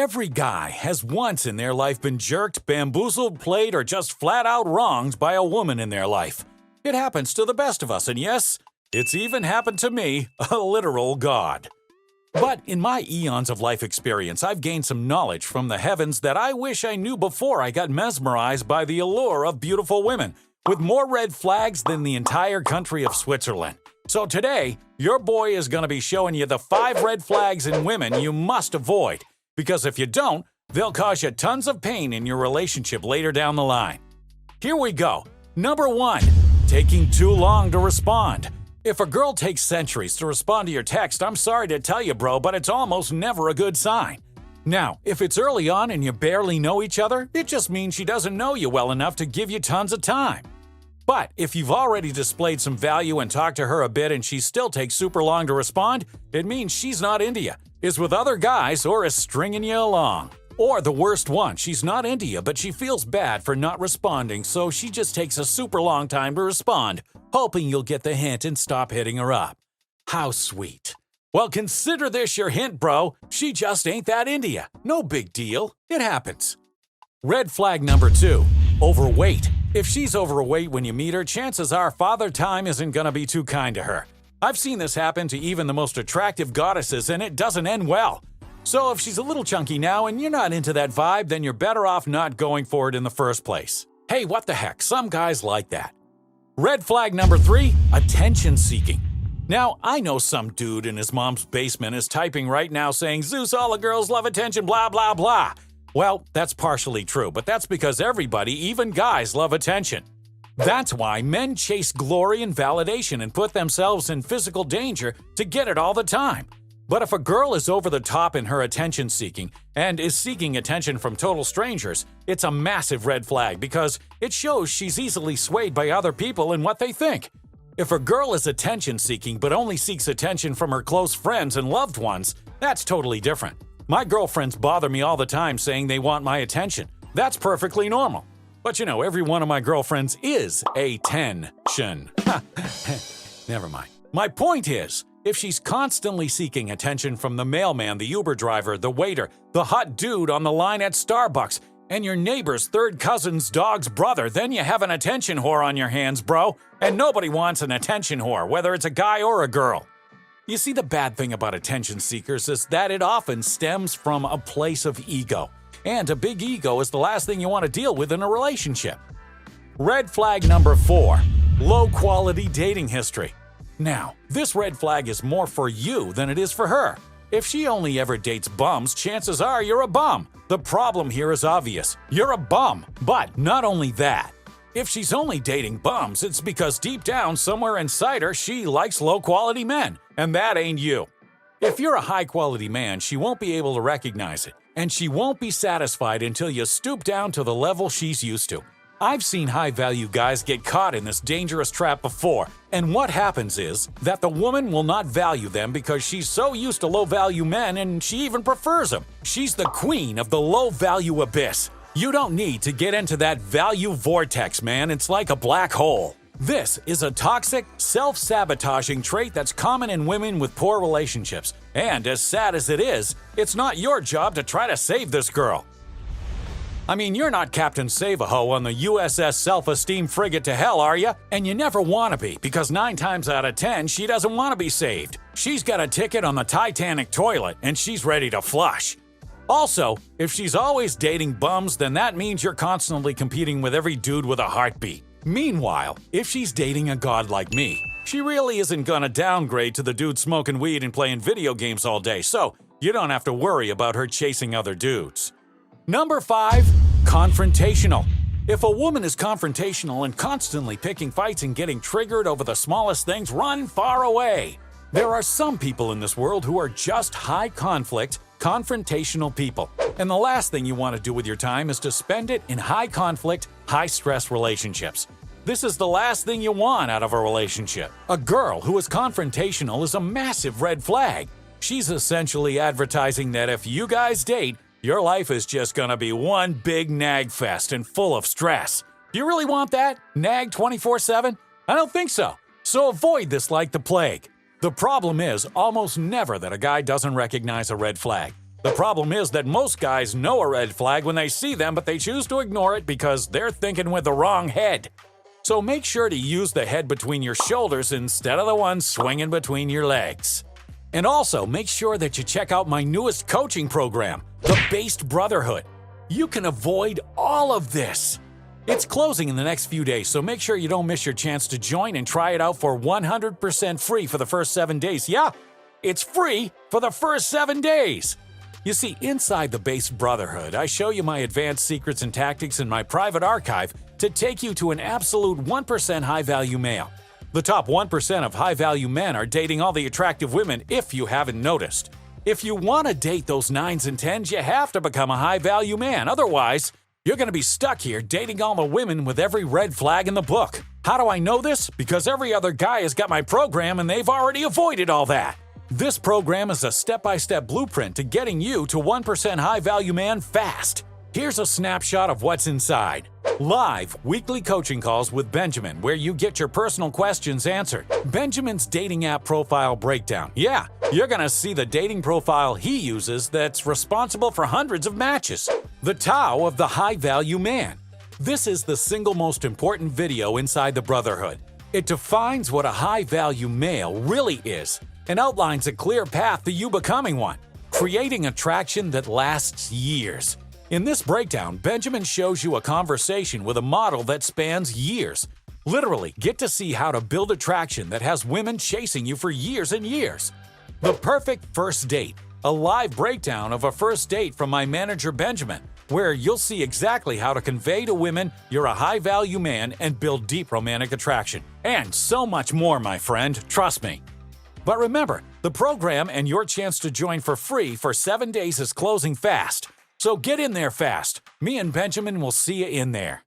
Every guy has once in their life been jerked, bamboozled, played, or just flat out wronged by a woman in their life. It happens to the best of us, and yes, it's even happened to me, a literal god. But in my eons of life experience, I've gained some knowledge from the heavens that I wish I knew before I got mesmerized by the allure of beautiful women, with more red flags than the entire country of Switzerland. So today, your boy is going to be showing you the 5 red flags in women you must avoid. Because if you don't, they'll cause you tons of pain in your relationship later down the line. Here we go. Number 1. Taking too long to respond. If a girl takes centuries to respond to your text, I'm sorry to tell you, bro, but it's almost never a good sign. Now, if it's early on and you barely know each other, it just means she doesn't know you well enough to give you tons of time. But if you've already displayed some value and talked to her a bit and she still takes super long to respond, it means she's not into you, is with other guys, or is stringing you along. Or the worst one, she's not into you, but she feels bad for not responding, so she just takes a super long time to respond, hoping you'll get the hint and stop hitting her up. How sweet. Well, consider this your hint, bro. She just ain't that into you. No big deal. It happens. Red flag number 2. Overweight. If she's overweight when you meet her, chances are Father Time isn't gonna be too kind to her. I've seen this happen to even the most attractive goddesses, and it doesn't end well. So if she's a little chunky now and you're not into that vibe, then you're better off not going for it in the first place. Hey, what the heck, some guys like that. Red flag number 3, attention seeking. Now, I know some dude in his mom's basement is typing right now saying, "Zeus, all the girls love attention, blah, blah, blah." Well, that's partially true, but that's because everybody, even guys, love attention. That's why men chase glory and validation and put themselves in physical danger to get it all the time. But if a girl is over the top in her attention seeking and is seeking attention from total strangers, it's a massive red flag because it shows she's easily swayed by other people and what they think. If a girl is attention seeking but only seeks attention from her close friends and loved ones, that's totally different. My girlfriends bother me all the time saying they want my attention. That's perfectly normal. But you know, every one of my girlfriends is a-tension. Never mind. My point is, if she's constantly seeking attention from the mailman, the Uber driver, the waiter, the hot dude on the line at Starbucks, and your neighbor's third cousin's dog's brother, then you have an attention whore on your hands, bro. And nobody wants an attention whore, whether it's a guy or a girl. You see, the bad thing about attention seekers is that it often stems from a place of ego. And a big ego is the last thing you want to deal with in a relationship. Red flag number 4, low-quality dating history. Now, this red flag is more for you than it is for her. If she only ever dates bums, chances are you're a bum. The problem here is obvious. You're a bum. But not only that. If she's only dating bums, it's because deep down, somewhere inside her, she likes low-quality men. And that ain't you. If you're a high-quality man, she won't be able to recognize it. And she won't be satisfied until you stoop down to the level she's used to. I've seen high-value guys get caught in this dangerous trap before, and what happens is that the woman will not value them because she's so used to low-value men and she even prefers them. She's the queen of the low-value abyss. You don't need to get into that value vortex, man. It's like a black hole. This is a toxic, self-sabotaging trait that's common in women with poor relationships. And as sad as it is, it's not your job to try to save this girl. I mean, you're not Captain Save-A-Ho on the USS Self-Esteem frigate to hell, are you? And you never want to be, because 9 times out of 10, she doesn't want to be saved. She's got a ticket on the Titanic toilet, and she's ready to flush. Also, if she's always dating bums, then that means you're constantly competing with every dude with a heartbeat. Meanwhile, if she's dating a god like me, she really isn't gonna downgrade to the dude smoking weed and playing video games all day, so you don't have to worry about her chasing other dudes. Number 5, confrontational. If a woman is confrontational and constantly picking fights and getting triggered over the smallest things, run far away. There are some people in this world who are just high conflict, confrontational people. And the last thing you want to do with your time is to spend it in high conflict, high stress relationships. This is the last thing you want out of a relationship. A girl who is confrontational is a massive red flag. She's essentially advertising that if you guys date, your life is just gonna be one big nag fest and full of stress. Do you really want that? Nag 24/7? I don't think so. So avoid this like the plague. The problem is almost never that a guy doesn't recognize a red flag. The problem is that most guys know a red flag when they see them, but they choose to ignore it because they're thinking with the wrong head. So make sure to use the head between your shoulders instead of the one swinging between your legs. And also, make sure that you check out my newest coaching program, the Based Brotherhood. You can avoid all of this. It's closing in the next few days, so make sure you don't miss your chance to join and try it out for 100% free for the first 7 days. Yeah, it's free for the first 7 days. You see, inside the Based Brotherhood, I show you my advanced secrets and tactics in my private archive to take you to an absolute 1% high-value male. The top 1% of high-value men are dating all the attractive women, if you haven't noticed. If you want to date those 9s and 10s, you have to become a high-value man. Otherwise, you're going to be stuck here dating all the women with every red flag in the book. How do I know this? Because every other guy has got my program and they've already avoided all that. This program is a step-by-step blueprint to getting you to 1% high-value man fast. Here's a snapshot of what's inside. Live, weekly coaching calls with Benjamin where you get your personal questions answered. Benjamin's dating app profile breakdown. Yeah, you're gonna see the dating profile he uses that's responsible for hundreds of matches. The Tao of the high-value man. This is the single most important video inside the Brotherhood. It defines what a high-value male really is and outlines a clear path to you becoming one, creating attraction that lasts years. In this breakdown, Benjamin shows you a conversation with a model that spans years. Literally, get to see how to build attraction that has women chasing you for years and years. The perfect first date. A live breakdown of a first date from my manager Benjamin, where you'll see exactly how to convey to women you're a high-value man and build deep romantic attraction. And so much more, my friend, trust me. But remember, the program and your chance to join for free for 7 days is closing fast. So get in there fast. Me and Benjamin will see you in there.